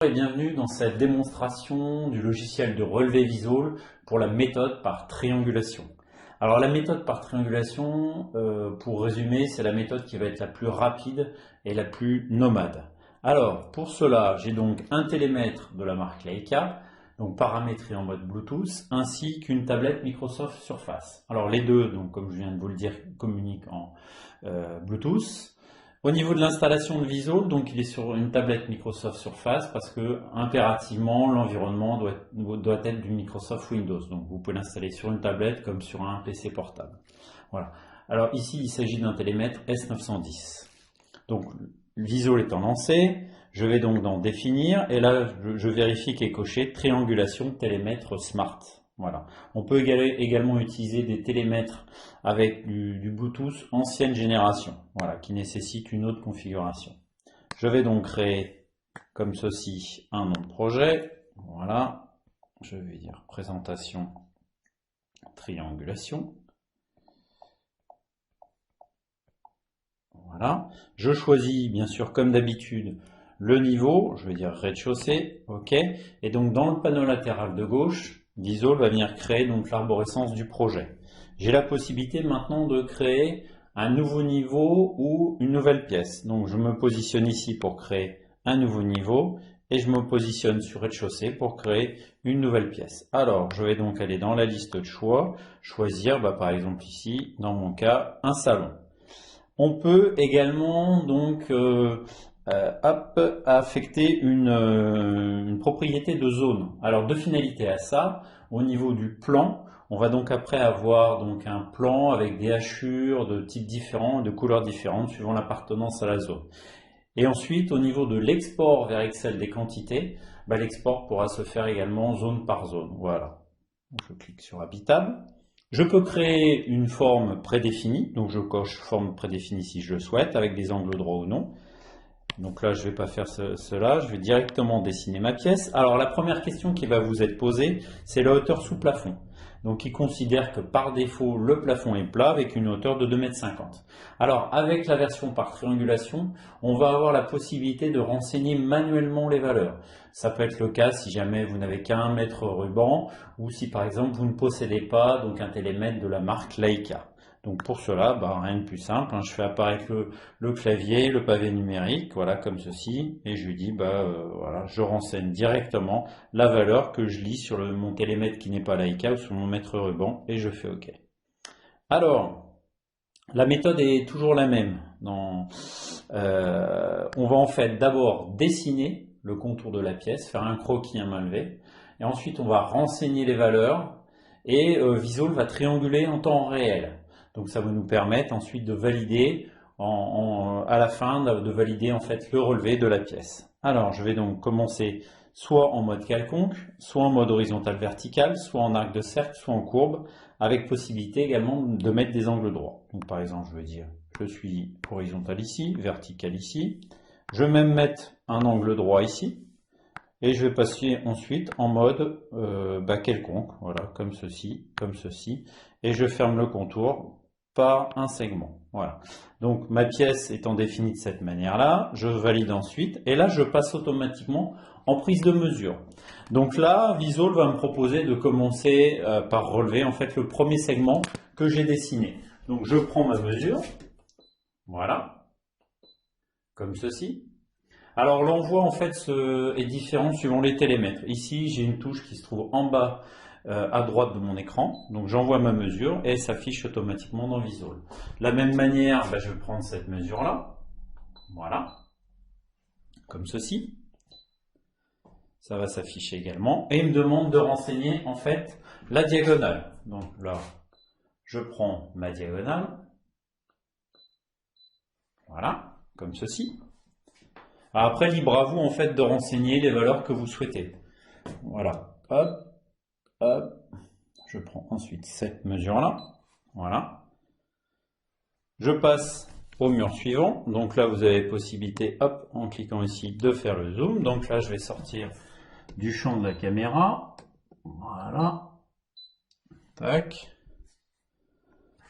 Et bienvenue dans cette démonstration du logiciel de relevé visual pour la méthode par triangulation. Alors la méthode par triangulation, pour résumer, c'est la méthode qui va être la plus rapide et la plus nomade. Alors pour cela, j'ai donc un télémètre de la marque Leica, donc paramétré en mode Bluetooth, ainsi qu'une tablette Microsoft Surface. Alors les deux, donc comme je viens de vous le dire, communiquent en Bluetooth. Au niveau de l'installation de Visual, donc il est sur une tablette Microsoft Surface parce que impérativement l'environnement doit être du Microsoft Windows. Donc vous pouvez l'installer sur une tablette comme sur un PC portable. Voilà. Alors ici il s'agit d'un télémètre S910. Donc Visual étant lancé, je vais donc dans définir et là je vérifie qu'il est coché triangulation télémètre Smart. Voilà. On peut également utiliser des télémètres avec du Bluetooth ancienne génération, voilà, qui nécessite une autre configuration. Je vais donc créer comme ceci un nom de projet. Voilà. Je vais dire présentation triangulation. Voilà. Je choisis bien sûr comme d'habitude le niveau, je vais dire rez-de-chaussée, ok. Et donc dans le panneau latéral de gauche, Visual va venir créer donc l'arborescence du projet. J'ai la possibilité maintenant de créer un nouveau niveau ou une nouvelle pièce. Donc je me positionne ici pour créer un nouveau niveau et je me positionne sur rez-de-chaussée pour créer une nouvelle pièce. Alors je vais donc aller dans la liste de choix, choisir par exemple ici, dans mon cas, un salon. On peut également donc affecter une propriété de zone. Alors deux finalités à ça. Au niveau du plan, on va donc après avoir donc un plan avec des hachures de types différents, de couleurs différentes suivant l'appartenance à la zone. Et ensuite, au niveau de l'export vers Excel des quantités, l'export pourra se faire également zone par zone. Voilà. Je clique sur habitable. Je peux créer une forme prédéfinie, donc je coche forme prédéfinie si je le souhaite, avec des angles droits ou non. Donc là, je ne vais pas faire cela, je vais directement dessiner ma pièce. Alors la première question qui va vous être posée, c'est la hauteur sous plafond. Donc il considère que par défaut, le plafond est plat avec une hauteur de 2,50 m. Alors avec la version par triangulation, on va avoir la possibilité de renseigner manuellement les valeurs. Ça peut être le cas si jamais vous n'avez qu'un mètre ruban ou si par exemple vous ne possédez pas donc un télémètre de la marque Leica. Donc pour cela, rien de plus simple, je fais apparaître le clavier, le pavé numérique, voilà comme ceci, et je lui dis, voilà, je renseigne directement la valeur que je lis sur mon télémètre qui n'est pas Leica ou sur mon mètre ruban, et je fais OK. Alors, la méthode est toujours la même. On va en fait d'abord dessiner le contour de la pièce, faire un croquis à main levée, et ensuite on va renseigner les valeurs, et Visual va trianguler en temps réel. Donc ça va nous permettre ensuite de valider, à la fin, de valider en fait le relevé de la pièce. Alors je vais donc commencer soit en mode quelconque, soit en mode horizontal vertical, soit en arc de cercle, soit en courbe, avec possibilité également de mettre des angles droits. Donc par exemple, je veux dire, je suis horizontal ici, vertical ici. Je vais même mettre un angle droit ici. Et je vais passer ensuite en mode quelconque, voilà, comme ceci, et je ferme le contour par un segment. Voilà. Donc ma pièce étant définie de cette manière-là, je valide ensuite, et là je passe automatiquement en prise de mesure. Donc là, Visual va me proposer de commencer par relever en fait le premier segment que j'ai dessiné. Donc je prends ma mesure, voilà, comme ceci. Alors l'envoi en fait est différent suivant les télémètres. Ici j'ai une touche qui se trouve en bas à droite de mon écran. Donc j'envoie ma mesure et elle s'affiche automatiquement dans Visual. De la même manière, je vais prendre cette mesure là. Voilà. Comme ceci. Ça va s'afficher également. Et il me demande de renseigner en fait la diagonale. Donc là, je prends ma diagonale. Voilà. Comme ceci. Après, libre à vous en fait de renseigner les valeurs que vous souhaitez. Voilà, hop, hop. Je prends ensuite cette mesure-là. Voilà. Je passe au mur suivant. Donc là, vous avez possibilité, hop, en cliquant ici, de faire le zoom. Donc là, je vais sortir du champ de la caméra. Voilà. Tac.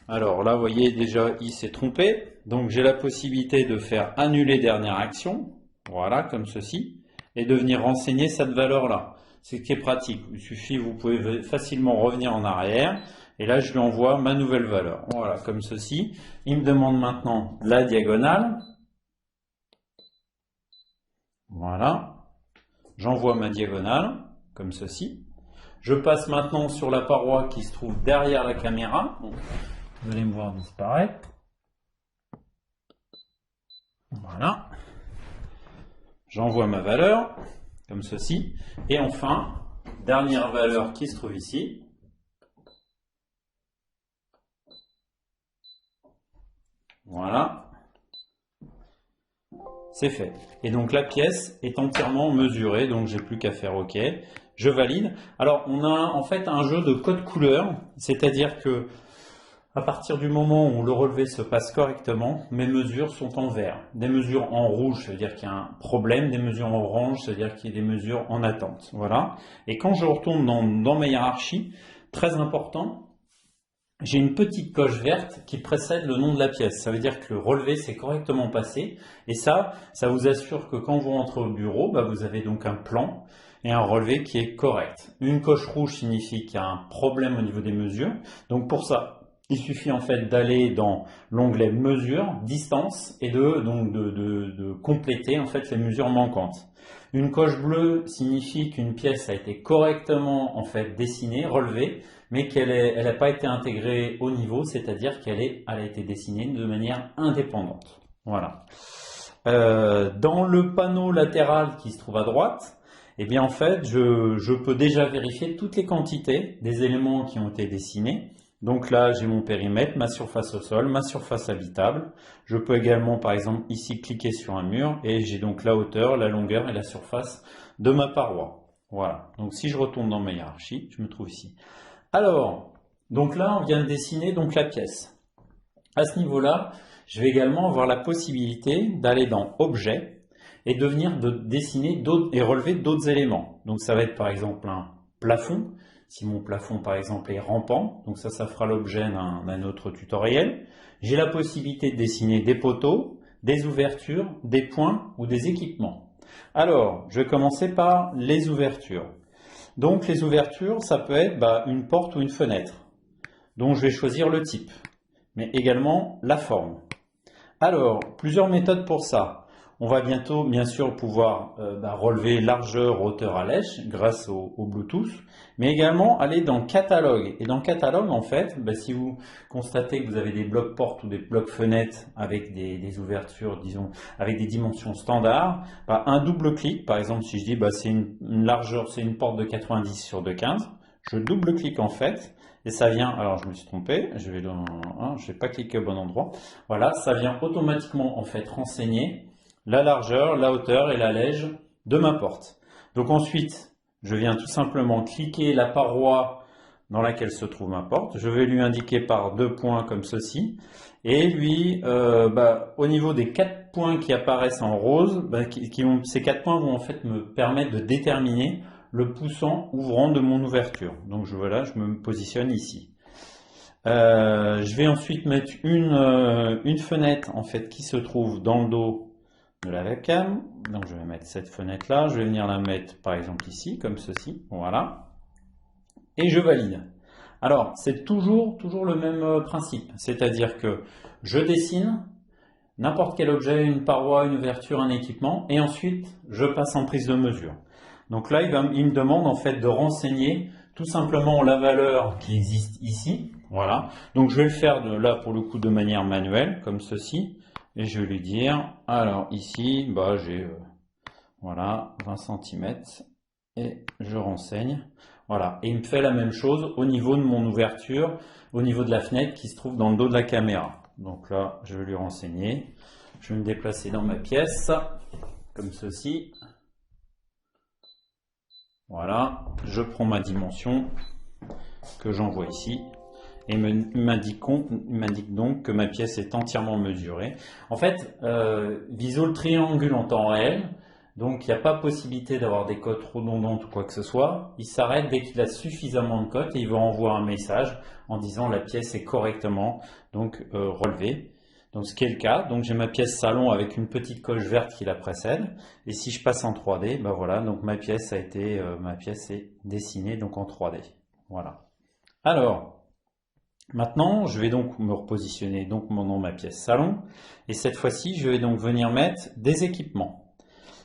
Alors là, vous voyez déjà, il s'est trompé. Donc j'ai la possibilité de faire annuler dernière action. Voilà, comme ceci. et de venir renseigner cette valeur-là. C'est ce qui est pratique. Il suffit, vous pouvez facilement revenir en arrière. Et là, je lui envoie ma nouvelle valeur. Voilà, comme ceci. Il me demande maintenant la diagonale. Voilà. J'envoie ma diagonale, comme ceci. Je passe maintenant sur la paroi qui se trouve derrière la caméra. Donc, vous allez me voir disparaître. Voilà. J'envoie ma valeur, comme ceci. Et enfin, dernière valeur qui se trouve ici. Voilà. C'est fait. Et donc la pièce est entièrement mesurée, donc j'ai plus qu'à faire OK. Je valide. Alors on a en fait un jeu de code couleur, c'est-à-dire que à partir du moment où le relevé se passe correctement, mes mesures sont en vert. Des mesures en rouge, ça veut dire qu'il y a un problème. Des mesures en orange, ça veut dire qu'il y a des mesures en attente. Voilà. Et quand je retourne dans ma hiérarchie, très important, j'ai une petite coche verte qui précède le nom de la pièce. Ça veut dire que le relevé s'est correctement passé. Et ça vous assure que quand vous rentrez au bureau, vous avez donc un plan et un relevé qui est correct. Une coche rouge signifie qu'il y a un problème au niveau des mesures. Donc pour ça, il suffit en fait d'aller dans l'onglet mesure, distance et de compléter en fait les mesures manquantes. Une coche bleue signifie qu'une pièce a été correctement en fait dessinée, relevée, mais qu'elle n'a pas été intégrée au niveau, c'est-à-dire qu'elle a été dessinée de manière indépendante. Voilà. Dans le panneau latéral qui se trouve à droite, eh bien en fait, je peux déjà vérifier toutes les quantités des éléments qui ont été dessinés. Donc là, j'ai mon périmètre, ma surface au sol, ma surface habitable. Je peux également, par exemple, ici cliquer sur un mur et j'ai donc la hauteur, la longueur et la surface de ma paroi. Voilà. Donc si je retourne dans ma hiérarchie, je me trouve ici. Alors, donc là, on vient de dessiner donc la pièce. À ce niveau-là, je vais également avoir la possibilité d'aller dans Objet et de venir dessiner et relever d'autres éléments. Donc ça va être par exemple un plafond. Si mon plafond par exemple est rampant, donc ça fera l'objet d'un autre tutoriel. J'ai la possibilité de dessiner des poteaux, des ouvertures, des points ou des équipements. Alors, je vais commencer par les ouvertures. Donc les ouvertures, ça peut être une porte ou une fenêtre. Donc je vais choisir le type, mais également la forme. Alors, plusieurs méthodes pour ça. On va bientôt, bien sûr, pouvoir relever largeur, hauteur à lèche grâce au Bluetooth, mais également aller dans Catalogue. Et dans Catalogue, en fait, si vous constatez que vous avez des blocs portes ou des blocs fenêtres avec des ouvertures, disons, avec des dimensions standards, un double clic, par exemple, si je dis c'est une largeur, c'est une porte de 90 sur 2,15, je double-clique en fait. Et ça vient, alors je me suis trompé, je n'ai pas cliqué au bon endroit. Voilà, ça vient automatiquement en fait renseigner la largeur, la hauteur et la lège de ma porte. Donc ensuite, je viens tout simplement cliquer la paroi dans laquelle se trouve ma porte. Je vais lui indiquer par 2 points comme ceci. Et lui, au niveau des 4 points qui apparaissent en rose, ces 4 points vont en fait me permettre de déterminer le poussant ouvrant de mon ouverture. Donc je me positionne ici. Je vais ensuite mettre une fenêtre en fait qui se trouve dans le dos de la webcam. Donc je vais mettre cette fenêtre là. Je vais venir la mettre par exemple ici comme ceci. Voilà. Et je valide. Alors c'est toujours le même principe. C'est-à-dire que je dessine n'importe quel objet, une paroi, une ouverture, un équipement, et ensuite je passe en prise de mesure. Donc là, il me demande en fait de renseigner tout simplement la valeur qui existe ici. Voilà. Donc je vais le faire là pour le coup de manière manuelle, comme ceci. Et je vais lui dire, alors ici, j'ai 20 cm et je renseigne. Voilà. Et il me fait la même chose au niveau de mon ouverture, au niveau de la fenêtre qui se trouve dans le dos de la caméra. Donc là, je vais lui renseigner. Je vais me déplacer dans ma pièce, comme ceci. Voilà, je prends ma dimension que j'envoie ici et il m'indique donc que ma pièce est entièrement mesurée. En fait, Visio triangule en temps réel, donc il n'y a pas possibilité d'avoir des cotes redondantes ou quoi que ce soit. Il s'arrête dès qu'il a suffisamment de cotes et il va envoyer un message en disant la pièce est correctement relevée. Donc ce qui est le cas, donc j'ai ma pièce salon avec une petite coche verte qui la précède. Et si je passe en 3D, ben voilà, donc ma pièce est dessinée donc en 3D. Voilà. Alors, maintenant, je vais donc me repositionner donc dans ma pièce salon. Et cette fois-ci, je vais donc venir mettre des équipements.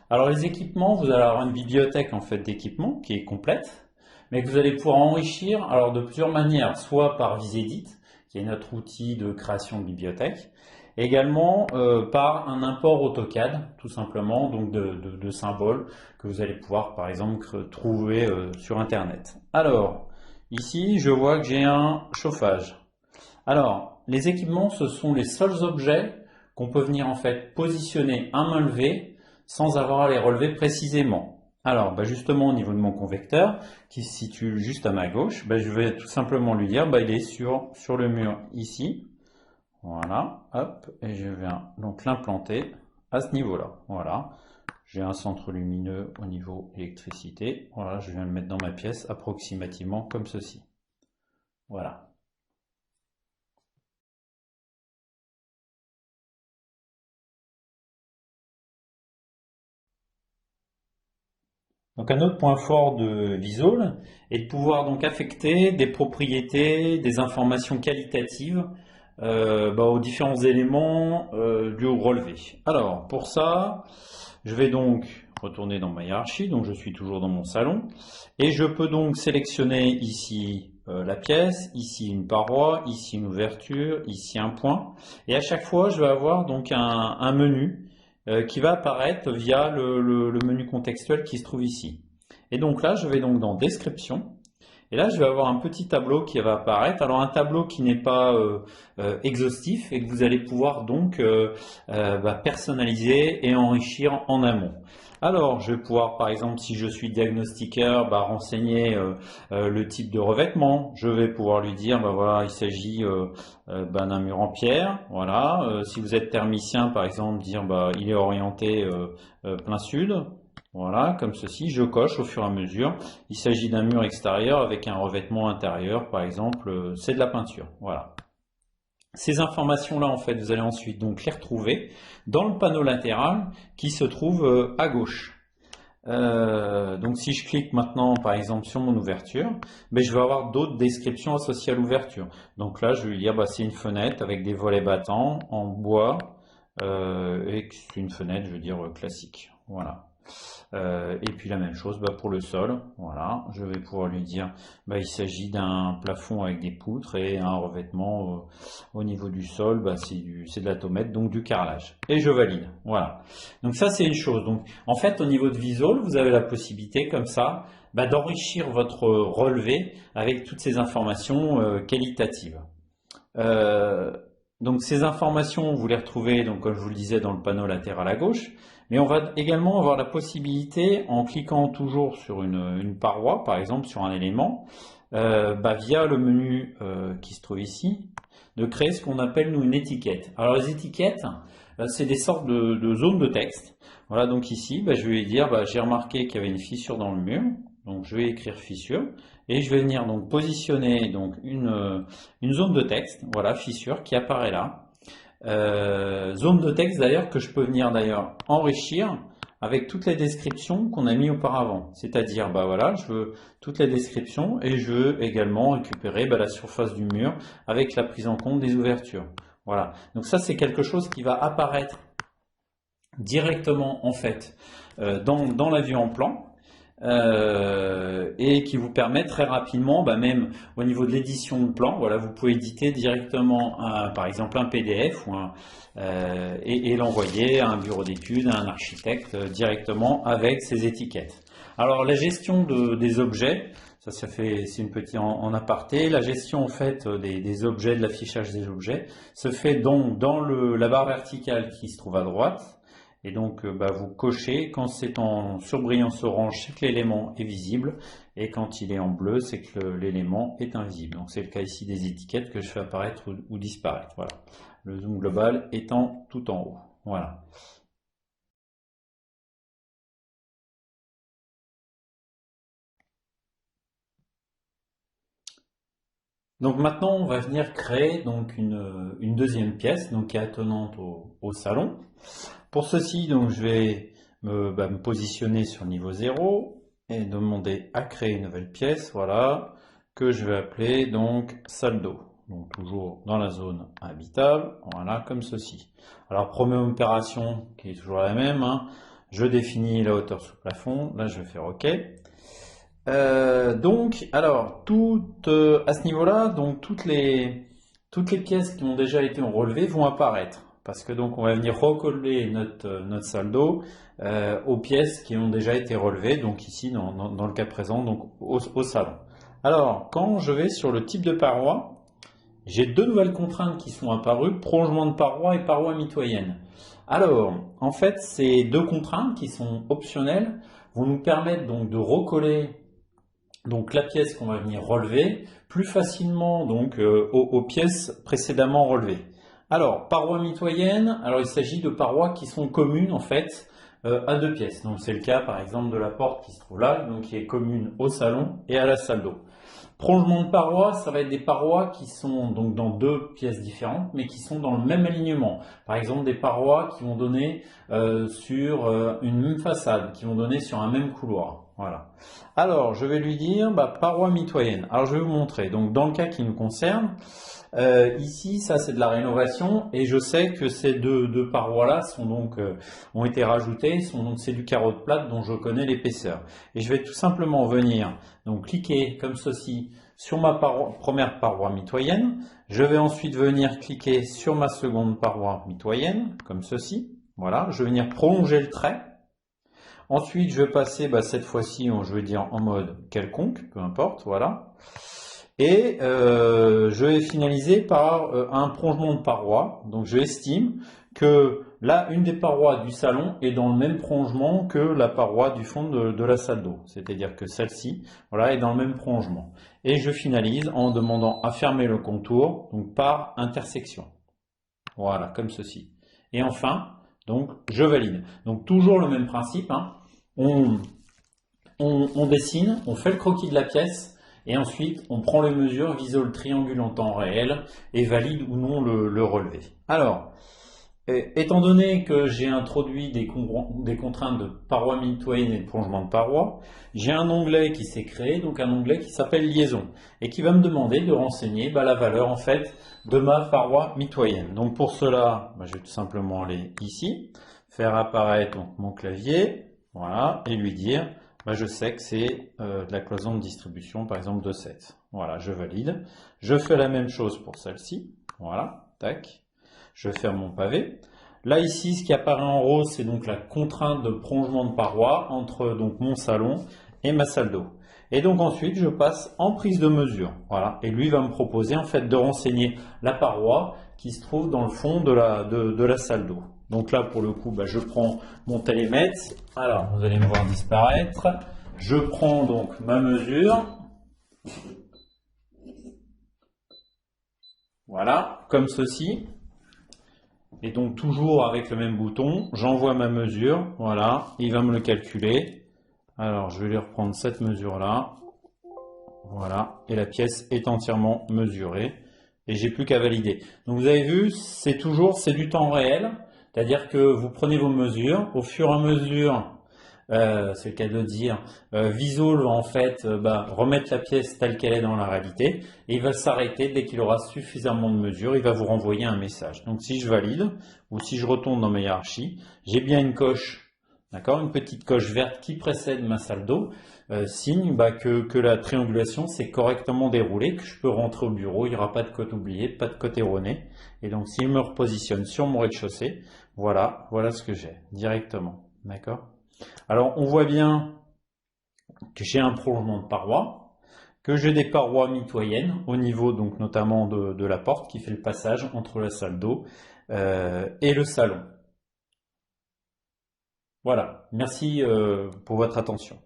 Alors les équipements, vous allez avoir une bibliothèque en fait d'équipements qui est complète, mais que vous allez pouvoir enrichir alors de plusieurs manières, soit par Visedit, qui est notre outil de création de bibliothèque, également par un import AutoCAD, tout simplement, donc de symboles que vous allez pouvoir par exemple trouver sur Internet. Alors, ici, je vois que j'ai un chauffage. Alors, les équipements, ce sont les seuls objets qu'on peut venir en fait positionner à main levée sans avoir à les relever précisément. Alors, bah justement, au niveau de mon convecteur, qui se situe juste à ma gauche, bah je vais tout simplement lui dire, bah il est sur le mur ici. Voilà, hop, et je viens donc l'implanter à ce niveau-là. Voilà, j'ai un centre lumineux au niveau électricité. Voilà, je viens le mettre dans ma pièce approximativement comme ceci. Voilà. Donc un autre point fort de Visol est de pouvoir donc affecter des propriétés, des informations qualitatives aux différents éléments du relevé. Alors pour ça, je vais donc retourner dans ma hiérarchie, donc je suis toujours dans mon salon, et je peux donc sélectionner ici la pièce, ici une paroi, ici une ouverture, ici un point, et à chaque fois je vais avoir donc un menu qui va apparaître via le menu contextuel qui se trouve ici. Et donc là, je vais donc dans Description. Et là, je vais avoir un petit tableau qui va apparaître. Alors un tableau qui n'est pas exhaustif et que vous allez pouvoir donc personnaliser et enrichir en amont. Alors, je vais pouvoir, par exemple, si je suis diagnostiqueur, renseigner le type de revêtement. Je vais pouvoir lui dire, voilà, il s'agit d'un mur en pierre. Voilà. Si vous êtes thermicien, par exemple, dire, il est orienté plein sud. Voilà, comme ceci. Je coche au fur et à mesure. Il s'agit d'un mur extérieur avec un revêtement intérieur, par exemple, c'est de la peinture. Voilà. Ces informations-là, en fait, vous allez ensuite donc les retrouver dans le panneau latéral qui se trouve à gauche. Donc si je clique maintenant par exemple sur mon ouverture, je vais avoir d'autres descriptions associées à l'ouverture. Donc là je vais lui dire c'est une fenêtre avec des volets battants en bois et c'est une fenêtre je veux dire classique. Voilà. Et puis la même chose pour le sol, voilà, je vais pouvoir lui dire il s'agit d'un plafond avec des poutres et un revêtement au niveau du sol, c'est de l'automètre, donc du carrelage. Et je valide, voilà. Donc ça c'est une chose. Donc en fait au niveau de Visol, vous avez la possibilité comme ça d'enrichir votre relevé avec toutes ces informations qualitatives. Euh, donc ces informations, vous les retrouvez, donc, comme je vous le disais, dans le panneau latéral à gauche. Mais on va également avoir la possibilité, en cliquant toujours sur une paroi, par exemple sur un élément, via le menu qui se trouve ici, de créer ce qu'on appelle nous une étiquette. Alors les étiquettes, c'est des sortes de zones de texte. Voilà, donc ici, je vais dire, j'ai remarqué qu'il y avait une fissure dans le mur, donc je vais écrire fissure, et je vais venir donc positionner donc une zone de texte, voilà, fissure, qui apparaît là. Zone de texte d'ailleurs que je peux venir d'ailleurs enrichir avec toutes les descriptions qu'on a mis auparavant. C'est-à-dire, voilà, je veux toutes les descriptions et je veux également récupérer la surface du mur avec la prise en compte des ouvertures. Voilà. Donc ça, c'est quelque chose qui va apparaître directement en fait dans la vue en plan. Et qui vous permet très rapidement, même au niveau de l'édition de plan, voilà, vous pouvez éditer directement par exemple un PDF et l'envoyer à un bureau d'études, à un architecte directement avec ces étiquettes. Alors la gestion des objets, c'est une petite en aparté. La gestion en fait des objets, de l'affichage des objets, se fait donc dans la barre verticale qui se trouve à droite. Et donc, vous cochez. Quand c'est en surbrillance orange, c'est que l'élément est visible. Et quand il est en bleu, c'est que l'élément est invisible. Donc, c'est le cas ici des étiquettes que je fais apparaître ou disparaître. Voilà. Le zoom global étant tout en haut. Voilà. Donc maintenant, on va venir créer donc une deuxième pièce donc qui est attenante au salon. Pour ceci, donc je vais me positionner sur le niveau 0 et demander à créer une nouvelle pièce, voilà, que je vais appeler donc salle d'eau. Donc toujours dans la zone habitable, voilà, comme ceci. Alors première opération qui est toujours la même, hein, je définis la hauteur sous plafond, là je vais faire OK. Donc, alors, à ce niveau-là, donc toutes les pièces qui ont déjà été relevées vont apparaître. Parce que donc on va venir recoller notre salle d'eau aux pièces qui ont déjà été relevées, donc ici dans le cas présent, donc au salon. Alors, quand je vais sur le type de paroi, j'ai deux nouvelles contraintes qui sont apparues, prolongement de paroi et paroi mitoyenne. Alors, en fait, ces deux contraintes qui sont optionnelles vont nous permettre donc de recoller donc la pièce qu'on va venir relever plus facilement donc aux pièces précédemment relevées. Alors, paroi mitoyenne, alors il s'agit de parois qui sont communes en fait à deux pièces. Donc c'est le cas par exemple de la porte qui se trouve là, donc qui est commune au salon et à la salle d'eau. Prolongement de parois, ça va être des parois qui sont donc dans deux pièces différentes, mais qui sont dans le même alignement. Par exemple, des parois qui vont donner sur une même façade, qui vont donner sur un même couloir. Voilà. Alors, je vais lui dire paroi mitoyenne. Alors, je vais vous montrer. Donc, dans le cas qui nous concerne, ici, ça c'est de la rénovation, et je sais que ces deux parois-là ont été rajoutées. C'est du carreau de plâtre dont je connais l'épaisseur. Et je vais tout simplement venir donc cliquer comme ceci sur ma première paroi mitoyenne. Je vais ensuite venir cliquer sur ma seconde paroi mitoyenne, comme ceci. Voilà, je vais venir prolonger le trait. Ensuite, je vais passer, cette fois-ci, je vais dire en mode quelconque, peu importe, voilà. Et je vais finaliser par un prolongement de paroi. Donc, je estime que là, une des parois du salon est dans le même prolongement que la paroi du fond de la salle d'eau. C'est-à-dire que celle-ci, voilà, est dans le même prolongement. Et je finalise en demandant à fermer le contour, donc par intersection. Voilà, comme ceci. Et enfin, donc, je valide. Donc, toujours le même principe, hein. On dessine, on fait le croquis de la pièce, et ensuite, on prend les mesures, vise le triangule en temps réel, et valide ou non le relevé. Alors, étant donné que j'ai introduit des contraintes de paroi mitoyenne et de prolongement de paroi, j'ai un onglet qui s'est créé, donc un onglet qui s'appelle liaison, et qui va me demander de renseigner la valeur en fait de ma paroi mitoyenne. Donc pour cela, je vais tout simplement aller ici, faire apparaître donc, mon clavier, voilà, et lui dire, je sais que c'est de la cloison de distribution, par exemple de 7. Voilà, je valide. Je fais la même chose pour celle-ci, voilà, tac. Je vais faire mon pavé. Là ici, ce qui apparaît en rose, c'est donc la contrainte de prolongement de paroi entre donc mon salon et ma salle d'eau. Et donc ensuite, je passe en prise de mesure. Voilà. Et lui va me proposer en fait de renseigner la paroi qui se trouve dans le fond de la salle d'eau. Donc là, pour le coup, je prends mon télémètre. Alors, vous allez me voir disparaître. Je prends donc ma mesure. Voilà, comme ceci. Et donc toujours avec le même bouton, j'envoie ma mesure, voilà, il va me le calculer. Alors je vais lui reprendre cette mesure-là, voilà, et la pièce est entièrement mesurée. Et j'ai plus qu'à valider. Donc vous avez vu, c'est du temps réel, c'est-à-dire que vous prenez vos mesures, au fur et à mesure, c'est le cas de dire, Visol va en fait remettre la pièce telle qu'elle est dans la réalité, et il va s'arrêter dès qu'il aura suffisamment de mesures, il va vous renvoyer un message. Donc si je valide, ou si je retourne dans ma hiérarchie, j'ai bien une coche, d'accord, une petite coche verte qui précède ma salle d'eau, signe que la triangulation s'est correctement déroulée, que je peux rentrer au bureau, il n'y aura pas de cote oubliée, pas de cote erronée, et donc s'il me repositionne sur mon rez-de-chaussée, voilà ce que j'ai, directement, d'accord. Alors, on voit bien que j'ai un prolongement de paroi, que j'ai des parois mitoyennes au niveau donc notamment de la porte qui fait le passage entre la salle d'eau et le salon. Voilà, merci pour votre attention.